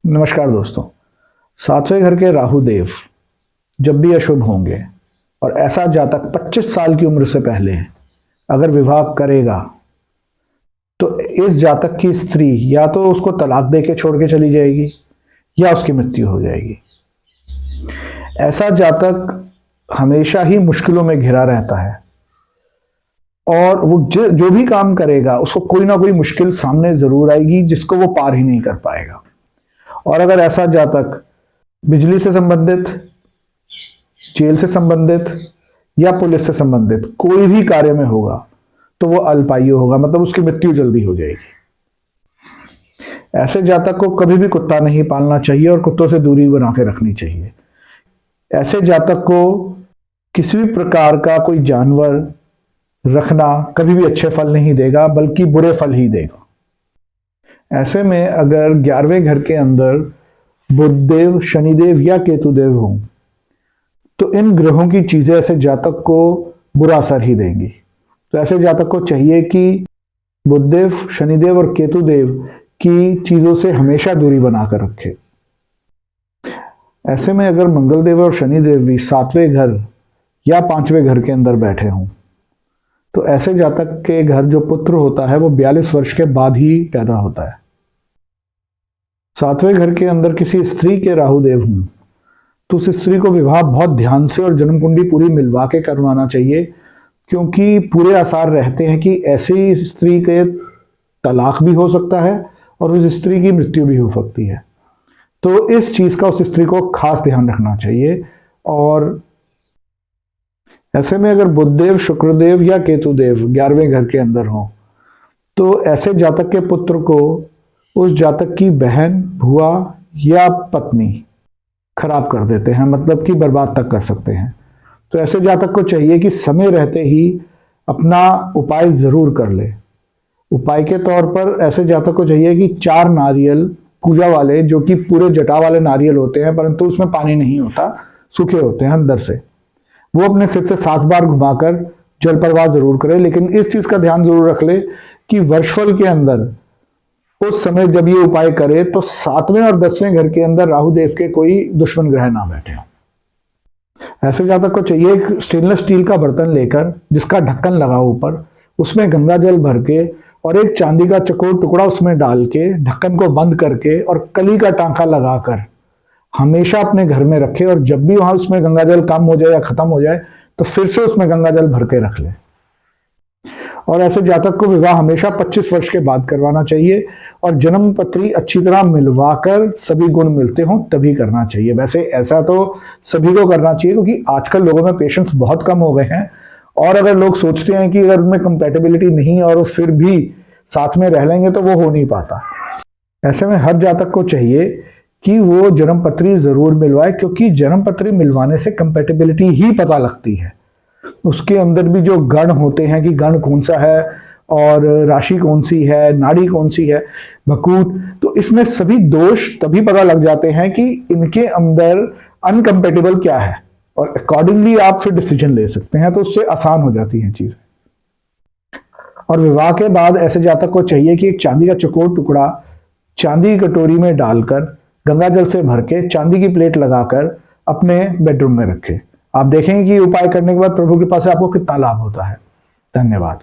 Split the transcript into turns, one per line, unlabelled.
नमस्कार दोस्तों। सातवें घर के राहु देव जब भी अशुभ होंगे और ऐसा जातक 25 साल की उम्र से पहले अगर विवाह करेगा तो इस जातक की स्त्री या तो उसको तलाक दे के छोड़ के चली जाएगी या उसकी मृत्यु हो जाएगी। ऐसा जातक हमेशा ही मुश्किलों में घिरा रहता है और वो जो भी काम करेगा उसको कोई ना कोई मुश्किल सामने जरूर आएगी जिसको वो पार ही नहीं कर पाएगा। और अगर ऐसा जातक बिजली से संबंधित, जेल से संबंधित या पुलिस से संबंधित कोई भी कार्य में होगा तो वो अल्पायु होगा, मतलब उसकी मृत्यु जल्दी हो जाएगी। ऐसे जातक को कभी भी कुत्ता नहीं पालना चाहिए और कुत्तों से दूरी बना के रखनी चाहिए। ऐसे जातक को किसी भी प्रकार का कोई जानवर रखना कभी भी अच्छे फल नहीं देगा, बल्कि बुरे फल ही देगा। ऐसे में अगर 11वें घर के अंदर बुधदेव, शनिदेव या केतुदेव हों तो इन ग्रहों की चीजें ऐसे जातक को बुरा असर ही देंगी। तो ऐसे जातक को चाहिए कि बुधदेव, शनिदेव और केतुदेव की चीजों से हमेशा दूरी बनाकर रखे। ऐसे में अगर मंगलदेव और शनिदेव भी 7वें घर या 5वें घर के अंदर बैठे हों तो ऐसे जातक के घर जो पुत्र होता है वो 42 वर्ष के बाद ही पैदा होता है। 7वें घर के अंदर किसी स्त्री के राहुदेव हों तो उस स्त्री को विवाह बहुत ध्यान से और जन्म कुंडली पूरी मिलवा के करवाना चाहिए, क्योंकि पूरे आसार रहते हैं कि ऐसी स्त्री के तलाक भी हो सकता है और उस स्त्री की मृत्यु भी हो सकती है। तो इस चीज का उस स्त्री को खास ध्यान रखना चाहिए। और ऐसे में अगर बुधदेव, शुक्रदेव या केतुदेव 11वें घर के अंदर हो तो ऐसे जातक के पुत्र को उस जातक की बहन, भुआ या पत्नी खराब कर देते हैं, मतलब कि बर्बाद तक कर सकते हैं। तो ऐसे जातक को चाहिए कि समय रहते ही अपना उपाय जरूर कर ले। उपाय के तौर पर ऐसे जातक को चाहिए कि 4 नारियल पूजा वाले, जो कि पूरे जटा वाले नारियल होते हैं परंतु उसमें पानी नहीं होता, सूखे होते हैं अंदर से, वो अपने सिर से 7 बार घुमाकर जल प्रवाह जरूर करे। लेकिन इस चीज का ध्यान जरूर रख ले कि वर्षफल के अंदर उस समय जब ये उपाय करे तो 7वें और 10वें घर के अंदर राहु देव के कोई दुश्मन ग्रह ना बैठे हो। ऐसे जातक को चाहिए एक स्टेनलेस स्टील का बर्तन लेकर जिसका ढक्कन लगा ऊपर, उसमें गंगा जल भर के और एक चांदी का चकोर टुकड़ा उसमें डाल के ढक्कन को बंद करके और कली का टांका लगाकर हमेशा अपने घर में रखे। और जब भी वहां उसमें गंगा जल कम हो जाए या खत्म हो जाए तो फिर से उसमें गंगा जल भर के रख ले। और ऐसे जातक को विवाह हमेशा 25 वर्ष के बाद करवाना चाहिए और जन्म पत्री अच्छी तरह मिलवाकर सभी गुण मिलते हों तभी करना चाहिए। वैसे ऐसा तो सभी को करना चाहिए, क्योंकि आजकल लोगों में पेशेंस बहुत कम हो गए हैं और अगर लोग सोचते हैं कि अगर उनमें कंपैटिबिलिटी नहीं और वो फिर भी साथ में रह लेंगे तो वो हो नहीं पाता। ऐसे में हर जातक को चाहिए कि वो जन्म पत्री जरूर मिलवाए, क्योंकि जन्म पत्री मिलवाने से कंपैटिबिलिटी ही पता लगती है। उसके अंदर भी जो गण होते हैं कि गण कौन सा है और राशि कौन सी है, नाड़ी कौन सी है, भकूत, तो इसमें सभी दोष तभी पता लग जाते हैं कि इनके अंदर अनकम्पेटेबल क्या है और अकॉर्डिंगली आप फिर डिसीजन ले सकते हैं। तो उससे आसान हो जाती हैं चीजें। और विवाह के बाद ऐसे जातक को चाहिए कि एक चांदी का चकोर टुकड़ा चांदी की कटोरी में डालकर गंगा जल से भर के चांदी की प्लेट लगाकर अपने बेडरूम में रखे। आप देखेंगे कि उपाय करने के बाद प्रभु कृपा से आपको कितना लाभ होता है। धन्यवाद।